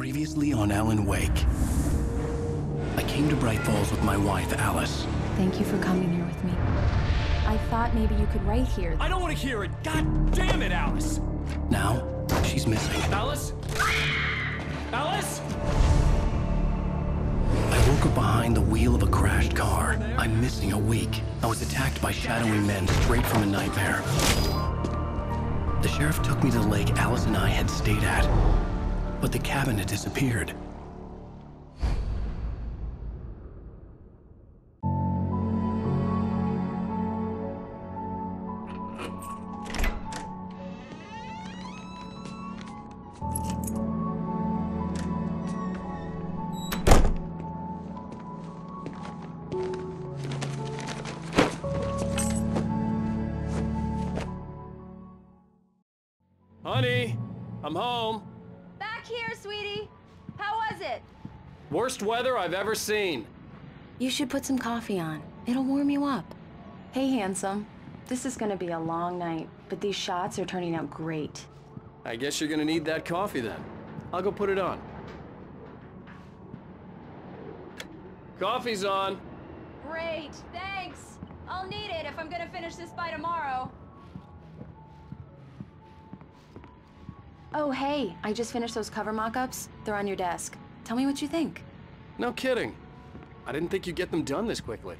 Previously on Alan Wake. I came to Bright Falls with my wife, Alice. Thank you for coming here with me. I thought maybe you could write here. I don't want to hear it! God damn it, Alice! Now, she's missing. Alice? Alice? I woke up behind the wheel of a crashed car. I'm missing a week. I was attacked by shadowy men straight from a nightmare. The sheriff took me to the lake Alice and I had stayed at, but the cabin had disappeared. Honey, I'm home. Back here, sweetie. How was it? Worst weather I've ever seen. You should put some coffee on. It'll warm you up. Hey, handsome. This is gonna be a long night, but these shots are turning out great. I guess you're gonna need that coffee then. I'll go put it on. Coffee's on. Great, thanks. I'll need it if I'm gonna finish this by tomorrow. Oh, hey, I just finished those cover mock-ups. They're on your desk. Tell me what you think. No kidding. I didn't think you'd get them done this quickly.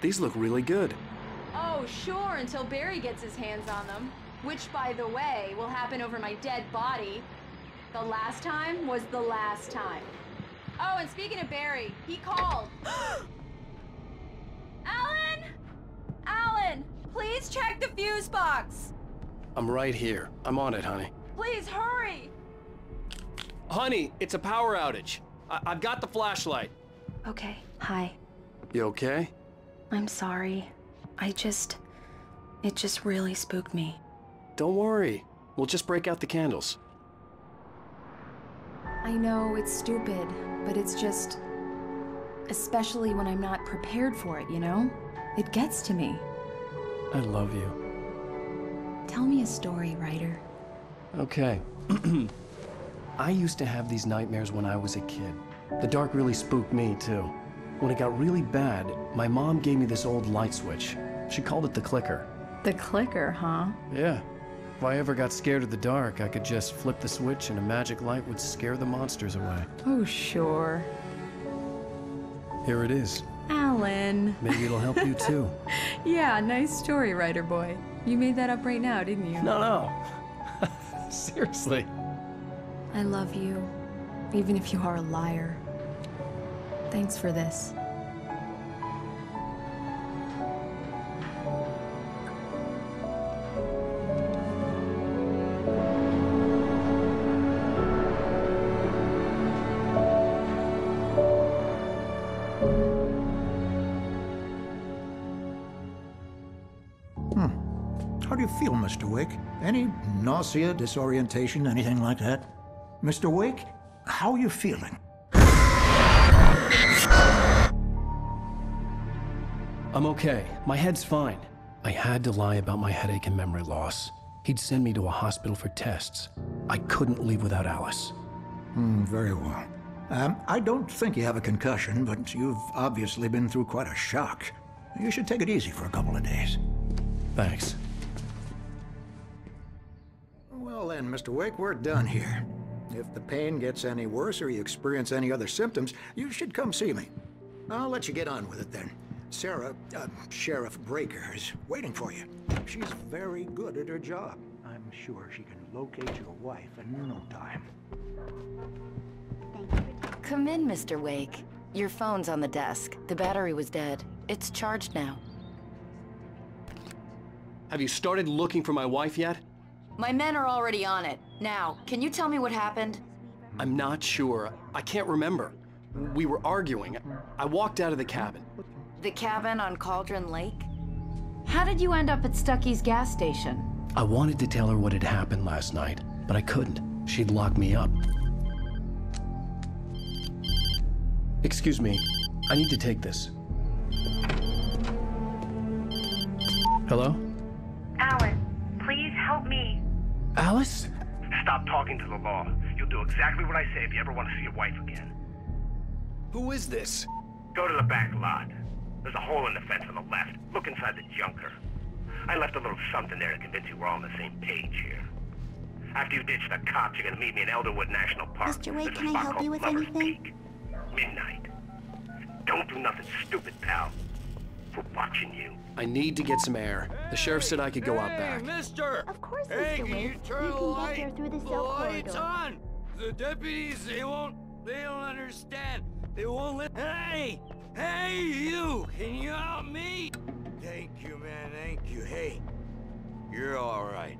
These look really good. Oh, sure, until Barry gets his hands on them. Which, by the way, will happen over my dead body. The last time was the last time. Oh, and speaking of Barry, he called. Alan! Alan, please check the fuse box. I'm right here. I'm on it, honey. Please hurry. Honey, it's a power outage. I've got the flashlight. Okay, hi. You okay? I'm sorry. It just really spooked me. Don't worry. We'll just break out the candles. I know it's stupid, but it's just... especially when I'm not prepared for it, you know? It gets to me. I love you. Tell me a story, writer. Okay. I used to have these nightmares when I was a kid. The dark really spooked me, too. When it got really bad, my mom gave me this old light switch. She called it the clicker. The clicker, huh? Yeah. If I ever got scared of the dark, I could just flip the switch and a magic light would scare the monsters away. Oh, sure. Here it is. Alan. Maybe it'll help you, too. Yeah, nice story, writer boy. You made that up right now, didn't you? No. Seriously. I love you, even if you are a liar. Thanks for this. How do you feel, Mr. Wake? Any nausea, disorientation, anything like that? Mr. Wake, how are you feeling? I'm okay. My head's fine. I had to lie about my headache and memory loss. He'd send me to a hospital for tests. I couldn't leave without Alice. Very well. I don't think you have a concussion, but you've obviously been through quite a shock. You should take it easy for a couple of days. Thanks. Well then, Mr. Wake, we're done here. If the pain gets any worse or you experience any other symptoms, you should come see me. I'll let you get on with it then. Sarah, Sheriff Breaker, is waiting for you. She's very good at her job. I'm sure she can locate your wife in no time. Come in, Mr. Wake. Your phone's on the desk. The battery was dead. It's charged now. Have you started looking for my wife yet? My men are already on it. Now, can you tell me what happened? I'm not sure. I can't remember. We were arguing. I walked out of the cabin. The cabin on Cauldron Lake? How did you end up at Stucky's gas station? I wanted to tell her what had happened last night, but I couldn't. She'd lock me up. Excuse me. I need to take this. Hello? Alan, please help me. Alice? Stop talking to the law. You'll do exactly what I say if you ever want to see your wife again. Who is this? Go to the back lot. There's a hole in the fence on the left. Look inside the junker. I left a little something there to convince you we're all on the same page here. After you ditch the cops, you're gonna meet me in Elderwood National Park. Mr. Wade, There's a can I spot help called you with Lover's anything? Peak. Midnight. Don't do nothing stupid, pal. We're watching you. I need to get some air. The sheriff said I could go out back. Mister! Of course, Hey, Mr. can you Wade. turn the You can get there through the cell lights corridor. on? The deputies, they don't understand. They won't let... Hey! Hey, you! Can you help me? Thank you, man, thank you. Hey, you're all right.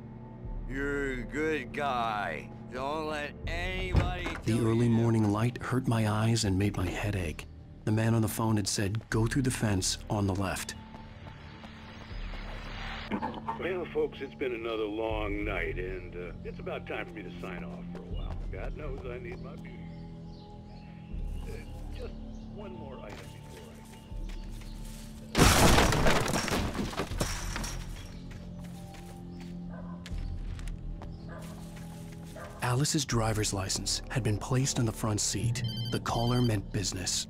You're a good guy. Don't let anybody The early morning light hurt my eyes and made my head ache. The man on the phone had said, go through the fence on the left. Well, folks, it's been another long night, and it's about time for me to sign off for a while. God knows I need my beauty. Just one more item before I Alice's driver's license had been placed on the front seat. The caller meant business.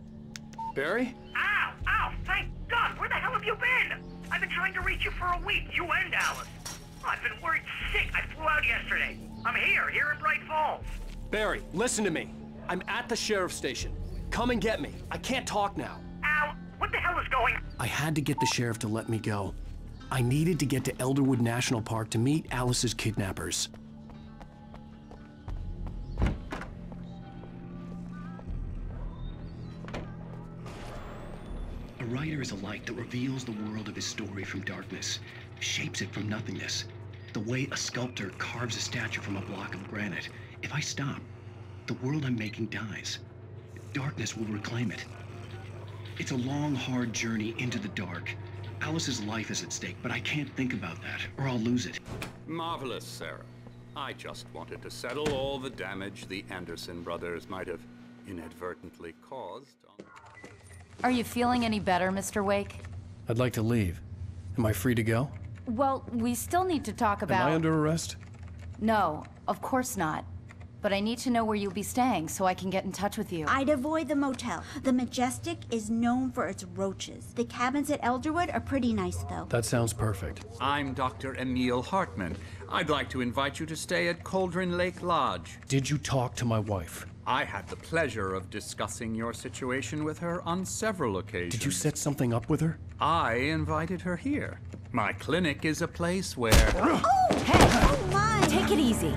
Barry? Ow! Ow! Thank God! Where the hell have you been? I've been trying to reach you for a week, you and Alice. Oh, I've been worried sick. I flew out yesterday. I'm here in Bright Falls. Barry, listen to me. I'm at the sheriff's station. Come and get me. I can't talk now. Al, what the hell is going on? I had to get the sheriff to let me go. I needed to get to Elderwood National Park to meet Alice's kidnappers. A writer is a light that reveals the world of his story from darkness, shapes it from nothingness. The way a sculptor carves a statue from a block of granite. If I stop, the world I'm making dies. Darkness will reclaim it. It's a long, hard journey into the dark. Alice's life is at stake, but I can't think about that, or I'll lose it. Marvelous, Sarah. I just wanted to settle all the damage the Anderson brothers might have inadvertently caused. Are you feeling any better, Mr. Wake? I'd like to leave. Am I free to go? Well, we still need to talk about... Am I under arrest? No, of course not. But I need to know where you'll be staying so I can get in touch with you. I'd avoid the motel. The Majestic is known for its roaches. The cabins at Elderwood are pretty nice, though. That sounds perfect. I'm Dr. Emil Hartman. I'd like to invite you to stay at Cauldron Lake Lodge. Did you talk to my wife? I had the pleasure of discussing your situation with her on several occasions. Did you set something up with her? I invited her here. My clinic is a place where... Oh! Hey! Oh, my! Take it easy.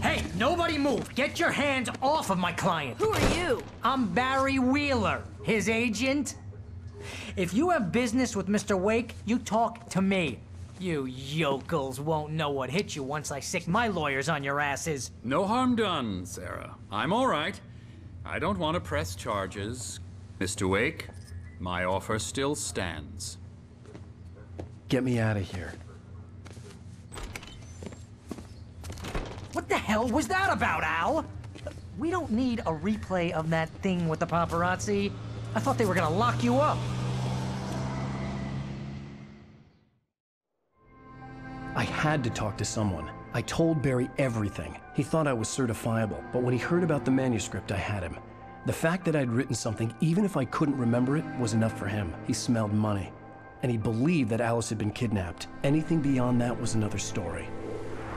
Hey, nobody move! Get your hands off of my client! Who are you? I'm Barry Wheeler, his agent. If you have business with Mr. Wake, you talk to me. You yokels won't know what hit you once I sick my lawyers on your asses. No harm done, Sarah. I'm all right. I don't want to press charges. Mr. Wake, my offer still stands. Get me out of here. What the hell was that about, Al? We don't need a replay of that thing with the paparazzi. I thought they were gonna lock you up. I had to talk to someone. I told Barry everything. He thought I was certifiable, but when he heard about the manuscript, I had him. The fact that I'd written something, even if I couldn't remember it, was enough for him. He smelled money. And he believed that Alice had been kidnapped. Anything beyond that was another story.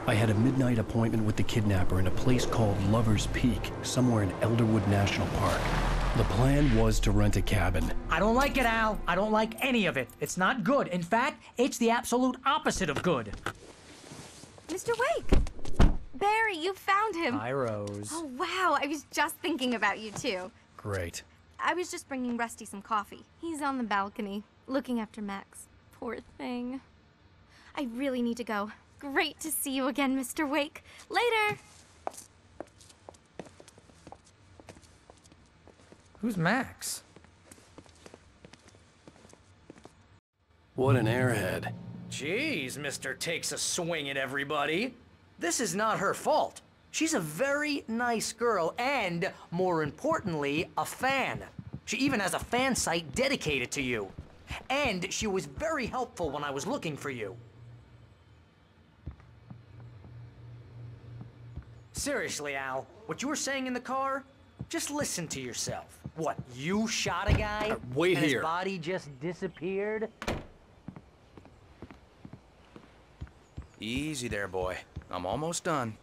I had a midnight appointment with the kidnapper in a place called Lover's Peak, somewhere in Elderwood National Park. The plan was to rent a cabin. I don't like it, Al. I don't like any of it. It's not good. In fact, it's the absolute opposite of good. Mr. Wake! Barry, you found him! Hi, Rose. Oh, wow. I was just thinking about you, too. Great. I was just bringing Rusty some coffee. He's on the balcony, looking after Max. Poor thing. I really need to go. Great to see you again, Mr. Wake. Later! Who's Max? What an airhead. Jeez, Mr. Takes a swing at everybody. This is not her fault. She's a very nice girl and, more importantly, a fan. She even has a fan site dedicated to you. And she was very helpful when I was looking for you. Seriously, Al, what you were saying in the car? Just listen to yourself. What, you shot a guy? Wait and here. His body just disappeared? Easy there, boy. I'm almost done.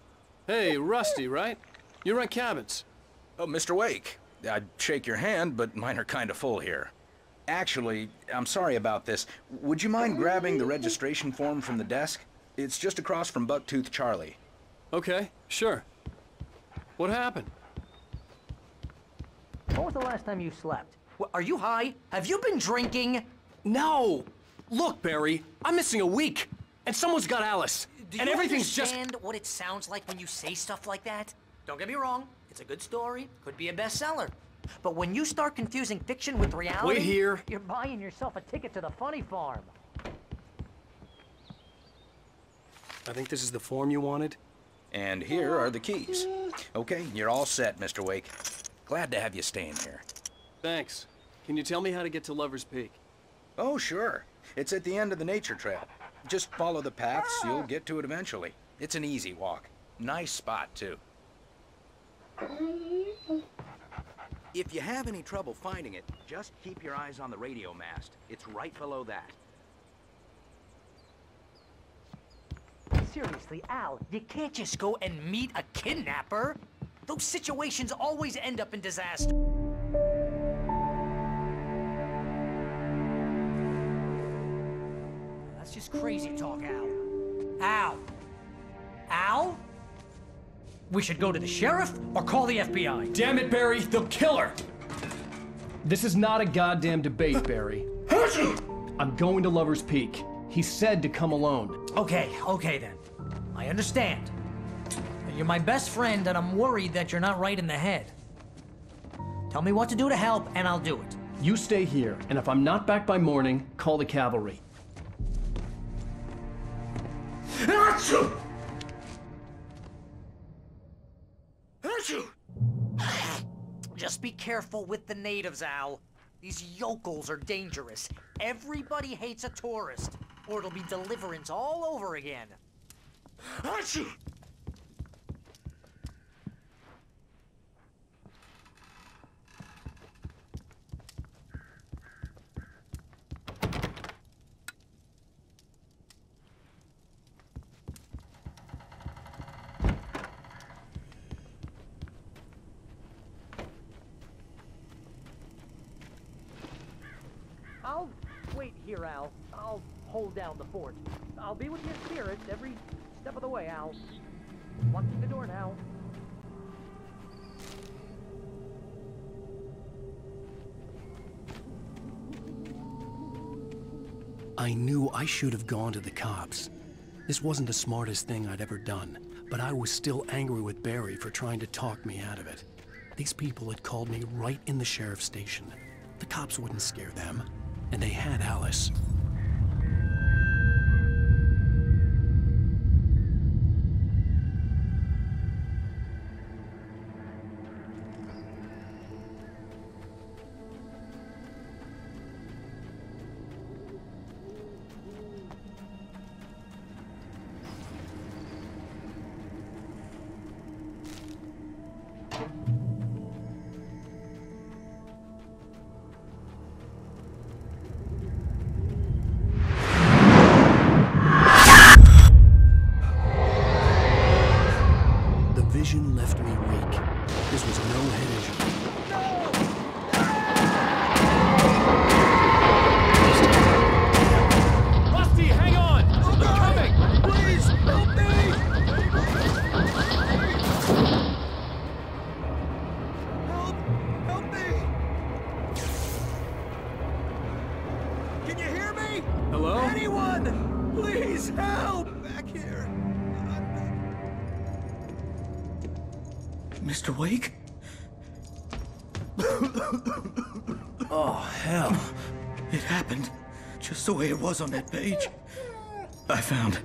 Hey, Rusty, right? You rent cabins. Oh, Mr. Wake. I'd shake your hand, but mine are kind of full here. Actually, I'm sorry about this. Would you mind grabbing the registration form from the desk? It's just across from Bucktooth Charlie. Okay, sure. What happened? When was the last time you slept? Are you high? Have you been drinking? No! Look, Barry, I'm missing a week, and someone's got Alice. Do and you everything's understand what it sounds like when you say stuff like that? Don't get me wrong, it's a good story, could be a bestseller. But when you start confusing fiction with reality... Wait here. You're buying yourself a ticket to the funny farm. I think this is the form you wanted. And here are the keys. Okay, you're all set, Mr. Wake. Glad to have you staying here. Thanks. Can you tell me how to get to Lover's Peak? Oh, sure. It's at the end of the nature trail. Just follow the paths, you'll get to it eventually. It's an easy walk. Nice spot, too. If you have any trouble finding it, just keep your eyes on the radio mast. It's right below that. Seriously, Al, you can't just go and meet a kidnapper. Those situations always end up in disaster. That's just crazy talk, Al. Al? Al? We should go to the sheriff or call the FBI. Damn it, Barry, they'll kill her! This is not a goddamn debate, Barry. I'm going to Lover's Peak. He said to come alone. Okay then. I understand. You're my best friend, and I'm worried that you're not right in the head. Tell me what to do to help, and I'll do it. You stay here, and if I'm not back by morning, call the cavalry. Achoo! Just be careful with the natives, Al. These yokels are dangerous. Everybody hates a tourist, or it'll be deliverance all over again. Achoo! I'll wait here, Al. I'll hold down the fort. I'll be with your spirits every step of the way, Al. Locking the door now. I knew I should have gone to the cops. This wasn't the smartest thing I'd ever done, but I was still angry with Barry for trying to talk me out of it. These people had called me right in the sheriff's station. The cops wouldn't scare them, and they had Alice. Vision left me weak. This was no head injury. Rusty, hang on! I'm coming! Please, help me! Help me! Can you hear me? Hello? Anyone! Please help! Back here. Mr. Wake? Oh, hell. It happened just the way it was on that page. I found.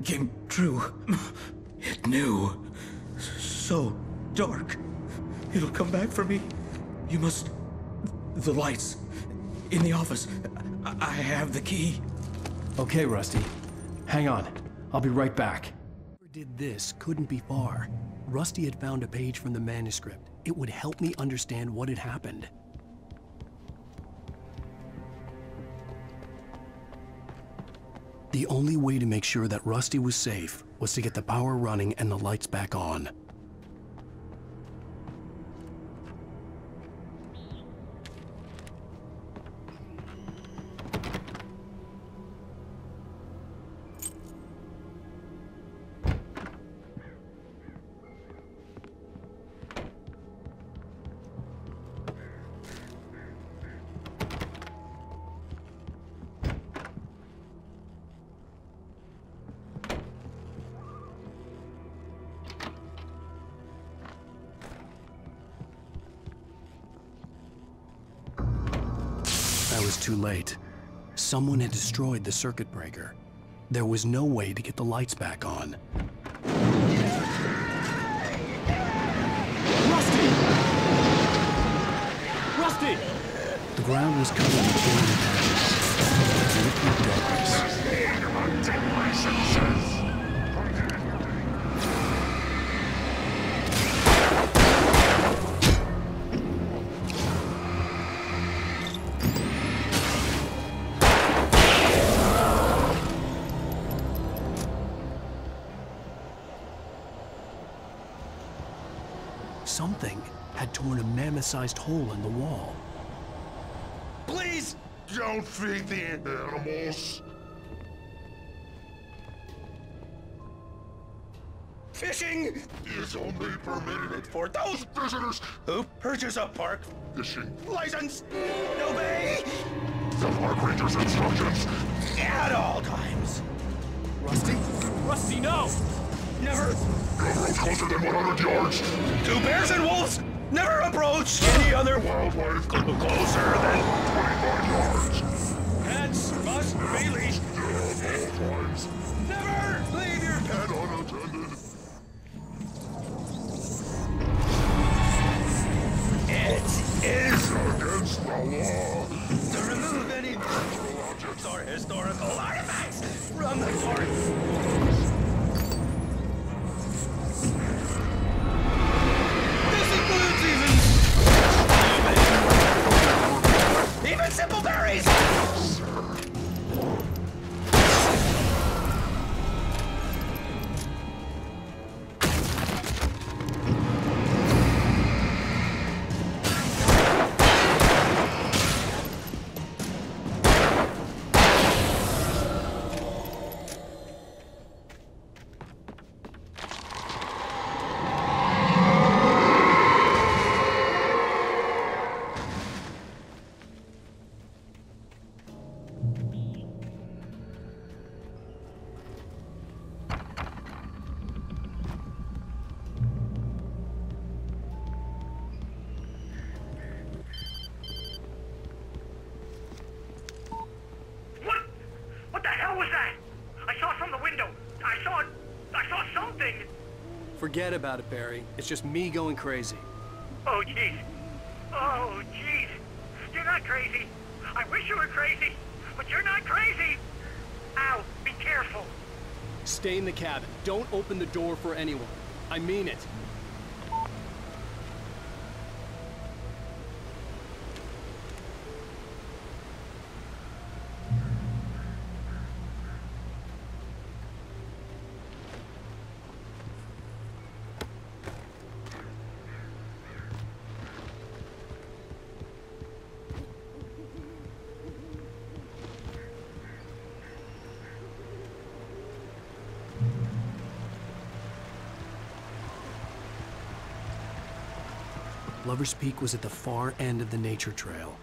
Came true. It knew. So dark. It'll come back for me. You must... The lights. In the office. I have the key. Okay, Rusty. Hang on. I'll be right back. Whoever did this couldn't be far. Rusty had found a page from the manuscript. It would help me understand what had happened. The only way to make sure that Rusty was safe was to get the power running and the lights back on. I was too late. Someone had destroyed the circuit breaker. There was no way to get the lights back on. Rusty! Rusty! The ground was covered in chilling patches. Liquid darkness. Something had torn a mammoth-sized hole in the wall. Please don't feed the animals. Fishing is only permitted for those visitors who purchase a park fishing license and obey the park ranger's instructions at all times. Rusty? Rusty, no! Never approach closer than 100 yards. To bears and wolves, never approach any other wildlife closer than 25 yards. Pets must be leashed at all times. Never leave your pet unattended. It is against the law to remove any natural objects or historical artifacts from the park. Even simple berries! Forget about it, Barry. It's just me going crazy. Oh, jeez. Oh, jeez. You're not crazy. I wish you were crazy, but you're not crazy. Ow, be careful. Stay in the cabin. Don't open the door for anyone. I mean it. Lover's Peak was at the far end of the nature trail.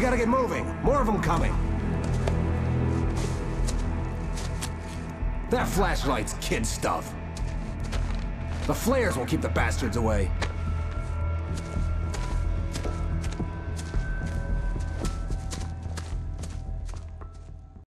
gotta get moving. More of them coming. That flashlight's kid stuff. The flares will keep the bastards away.